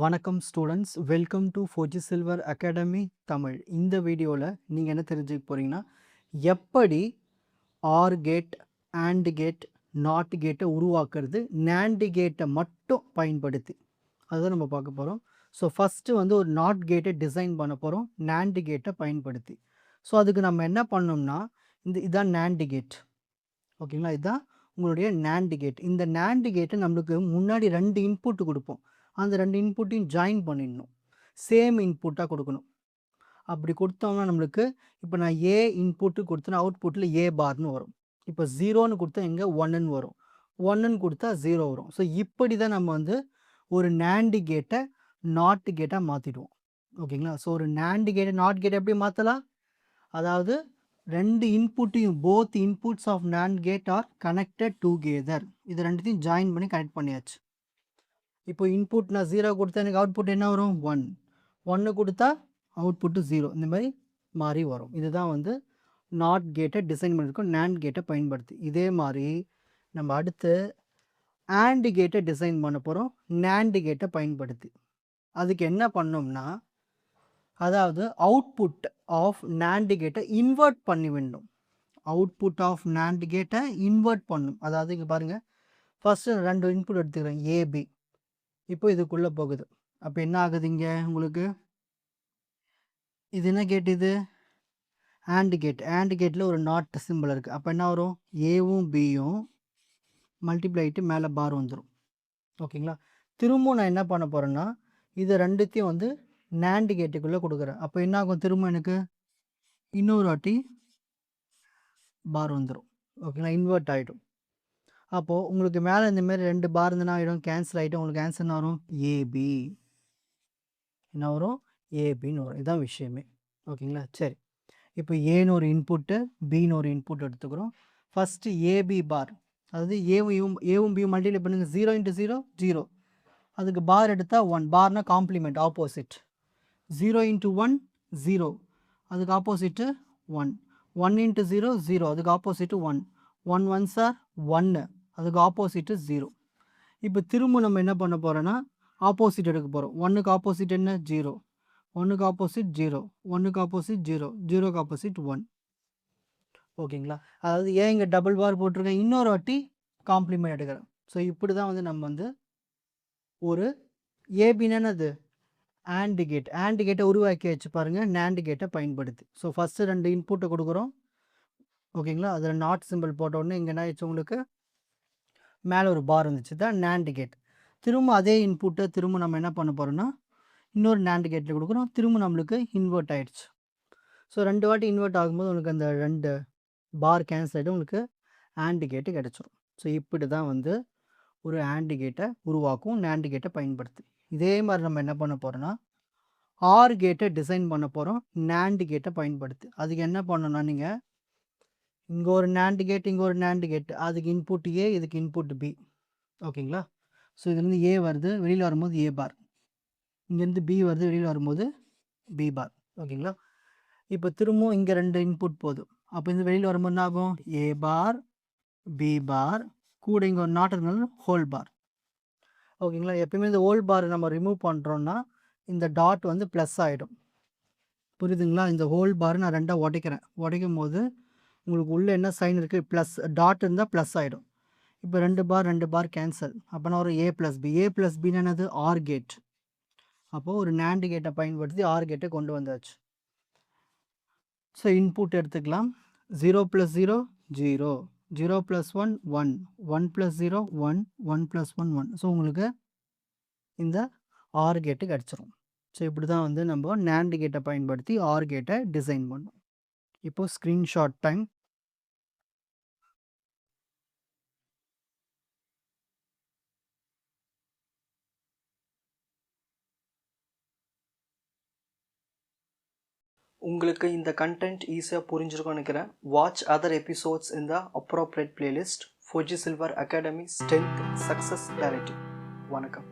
வணக்கம் students, welcome to Fauji silver academy Tamil. இந்த வீடியோவில் நீங்கள் என்ன தெரிஞ்சுக்க போகிறீங்கன்னா, எப்படி OR gate, AND gate, NOT கேட்டை உருவாக்குறது நேண்ட் கேட்டை மட்டும் பயன்படுத்தி அதுதான் நம்ம பார்க்க போகிறோம். ஸோ ஃபஸ்ட்டு வந்து ஒரு நாட் கேட்டை டிசைன் பண்ண போகிறோம் நேண்ட் கேட்டை பயன்படுத்தி. ஸோ அதுக்கு நம்ம என்ன பண்ணோம்னா, இதான் நேண்ட் கேட், ஓகேங்களா? இதுதான் உங்களுடைய நேண்ட் கேட். இந்த நேண்ட் கேட்டை நம்மளுக்கு முன்னாடி 2 இன்புட் கொடுப்போம். அந்த 2 இன்புட்டையும் ஜாயின் பண்ணிடணும், சேம் இன்புட்டாக கொடுக்கணும். அப்படி கொடுத்தோம்னா நம்மளுக்கு இப்போ நான் ஏ இன்புட்டு கொடுத்தேன்னா அவுட்புட்டில் ஏ பார்னு வரும். இப்போ 0ன்னு கொடுத்தா எங்கே 1ன்னு வரும், 1ன்னு கொடுத்தா 0 வரும். ஸோ இப்படி தான் நம்ம வந்து ஒரு நேண்ட் கேட்டை நாட் கேட்டாக மாற்றிடுவோம், ஓகேங்களா? ஸோ ஒரு நேண்ட் கேட்டை நாட் கேட்டை எப்படி மாற்றலாம், அதாவது 2 இன்புட்டையும் both inputs of NAND gate are connected together, இது ரெண்டுத்தையும் ஜாயின் பண்ணி கனெக்ட் பண்ணியாச்சு. இப்போ இன்புட் நான் 0 கொடுத்தா எனக்கு அவுட்புட் என்ன வரும் 1, 1 கொடுத்தா அவுட்புட்டு 0, இந்த மாதிரி மாறி வரும். இதுதான் வந்து நாட் கேட்டை டிசைன் பண்ணியிருக்கோம் நேண்ட் கேட்டை பயன்படுத்தி. இதே மாதிரி நம்ம அடுத்து ஆண்ட் கேட்டை டிசைன் பண்ண போகிறோம் நேண்ட் கேட்டை பயன்படுத்தி. அதுக்கு என்ன பண்ணோம்னா, அதாவது அவுட்புட் ஆஃப் நேண்ட் கேட்டை இன்வெர்ட் பண்ணி வேண்டும். அவுட்புட் ஆஃப் நேண்ட் கேட்டை இன்வெர்ட் பண்ணும். அதாவது இங்கே பாருங்கள், ஃபஸ்ட்டு 2 இன்புட் எடுத்துக்கிறேன் ஏபி, இப்போ இதுக்குள்ளே போகுது. அப்போ என்ன ஆகுது, இங்கே உங்களுக்கு இது என்ன கேட், இது ஆண்ட் கேட். ஆண்ட் கேட்டில் ஒரு நாட் சிம்பிள் இருக்குது. அப்போ என்ன வரும், ஏவும் பியும் மல்டிப்ளை ஆகிட்டு மேலே பார் வந்துடும், ஓகேங்களா? திரும்பவும் நான் என்ன பண்ண போகிறேன்னா, இது ரெண்டுத்தையும் வந்து நேண்ட் கேட்டுக்குள்ளே கொடுக்குறேன். அப்போ என்ன ஆகும், திரும்ப எனக்கு இன்னொரு வாட்டி பார் வந்துடும், ஓகேங்களா? இன்வெர்ட் ஆகிடும். அப்போது உங்களுக்கு மேலே இந்தமாரி 2 பார் இருந்துன்னா ஆகிடும், கேன்சல் ஆகிட்டு உங்களுக்கு ஆன்சர் என்ன வரும், ஏபி. என்ன வரும், ஏபின்னு வரும். இதுதான் விஷயமே, ஓகேங்களா? சரி, இப்போ ஏன்னு ஒரு இன்புட்டு, பின்னு ஒரு இன்புட் எடுத்துக்கிறோம். ஃபஸ்ட்டு ஏபி பார், அதாவது ஏவும் பியும் மல்டிப்ளை பண்ணுங்க, 0 × 0 0, அதுக்கு பார் எடுத்தால் 1, பார்னால் காம்ப்ளிமெண்ட் ஆப்போசிட். 0 × 1 0, அதுக்கு ஆப்போசிட்டு 1, 1 × 0 0, அதுக்கு ஆப்போசிட்டு 1, 1 1s are 1, அதுக்கு ஆப்போசிட்டு 0. இப்போ திரும்ப நம்ம என்ன பண்ண போகிறோன்னா, ஆப்போசிட் எடுக்க போகிறோம். 1க்கு ஆப்போசிட் என்ன 0, 1க்கு ஆப்போசிட் 0, 1க்கு ஆப்போசிட் 0, 0க்கு ஆப்போசிட் 1, ஓகேங்களா? அதாவது ஏன் இங்கே டபுள் பார் போட்டிருக்கேன், இன்னொரு வாட்டி காம்ப்ளிமெண்ட் எடுக்கிறேன். ஸோ இப்படி தான் வந்து நம்ம வந்து ஒரு ஏபின்னு ஆண்ட் கேட், ஆண்ட் கேட்டை உருவாக்கி வச்சு பாருங்கள் நேண்ட் கேட்டை பயன்படுத்தி. ஸோ ஃபஸ்ட்டு 2 இன்புட்டை கொடுக்குறோம், ஓகேங்களா? அதில் நாட் சிம்பிள் போட்ட உடனே இங்கே என்ன ஆயிடுச்சு, உங்களுக்கு மேலே ஒரு பார் இருந்துச்சு, தான் நேண்ட் கேட். திரும்ப அதே இன்புட்டை திரும்ப நம்ம என்ன பண்ண போகிறோம்னா, இன்னொரு நேண்ட் கேட்டில் கொடுக்குறோம், திரும்ப நம்மளுக்கு இன்வெர்ட் ஆகிடுச்சு. ஸோ 2 வாட்டி இன்வெர்ட் ஆகும்போது உங்களுக்கு அந்த 2 பார் கேன்சல் ஆகிட்டு உங்களுக்கு ஆண்ட் கேட்டு கிடச்சிரும். ஸோ இப்படி தான் வந்து ஒரு ஆண்ட் கேட்டை உருவாக்கும் நேண்ட் கேட்டை பயன்படுத்தி. இதே மாதிரி நம்ம என்ன பண்ண போகிறோன்னா, ஆர் கேட்டை டிசைன் பண்ண போகிறோம் நேண்ட் கேட்டை பயன்படுத்தி. அதுக்கு என்ன பண்ணணும்னா, நீங்கள் இங்கே ஒரு நேண்ட் கேட், இங்கே ஒரு நேண்ட் கேட், அதுக்கு இன்புட் ஏ, இதுக்கு இன்புட் பி, ஓகேங்களா? ஸோ இதுலேருந்து ஏ வருது, வெளியில் வரும்போது ஏ பார், இங்கேருந்து பி வருது, வெளியில் வரும்போது பி பார், ஓகேங்களா? இப்போ திரும்பவும் இங்கே 2 இன்புட் போதும். அப்போ இந்த வெளியில் வரும்போது என்ன ஆகும், ஏ பார், பி பார், கூட இங்கே ஒரு நாட் இருந்தாலும் ஹோல் பார், ஓகேங்களா? எப்பயுமே இந்த ஹோல் பார் நம்ம ரிமூவ் பண்ணுறோன்னா இந்த டாட் வந்து ப்ளஸ் ஆகிடும், புரியுதுங்களா? இந்த ஹோல் பார் நான் 2ஆக உடைக்கிறேன், உடைக்கும் போது உங்களுக்கு உள்ளே என்ன சைன் இருக்குது, ப்ளஸ் டாட் இருந்தால் ப்ளஸ் ஆகிடும். இப்போ 2 பார் கேன்சல், அப்போனா ஒரு ஏ ப்ளஸ் பி. ஏ ப்ளஸ் பின்னு என்னது, ஆர் கேட். அப்போது ஒரு நேண்ட் கேட்டை பயன்படுத்தி ஆர் கேட்டை கொண்டு வந்தாச்சு. ஸோ இன்புட் எடுத்துக்கலாம், 0 + 0 0, 0 + 1 1, 1 + 0 1, 1 + 1 1. ஸோ உங்களுக்கு இந்த ஆர் கேட்டு கிடச்சிரும். ஸோ இப்படி தான் வந்து நம்ம நேண்ட் கேட்டை பயன்படுத்தி ஆர் கேட்டை டிசைன் பண்ணோம். இப்போ ஸ்க்ரீன்ஷாட் டைம். உங்களுக்கு இந்த கண்டென்ட் ஈஸியாக புரிஞ்சிருக்கும்னு நினைக்கிறேன். வாட்ச் அதர் எபிசோட்ஸ் இன் த appropriate playlist. Fauji silver academy strength success clarity. வணக்கம்.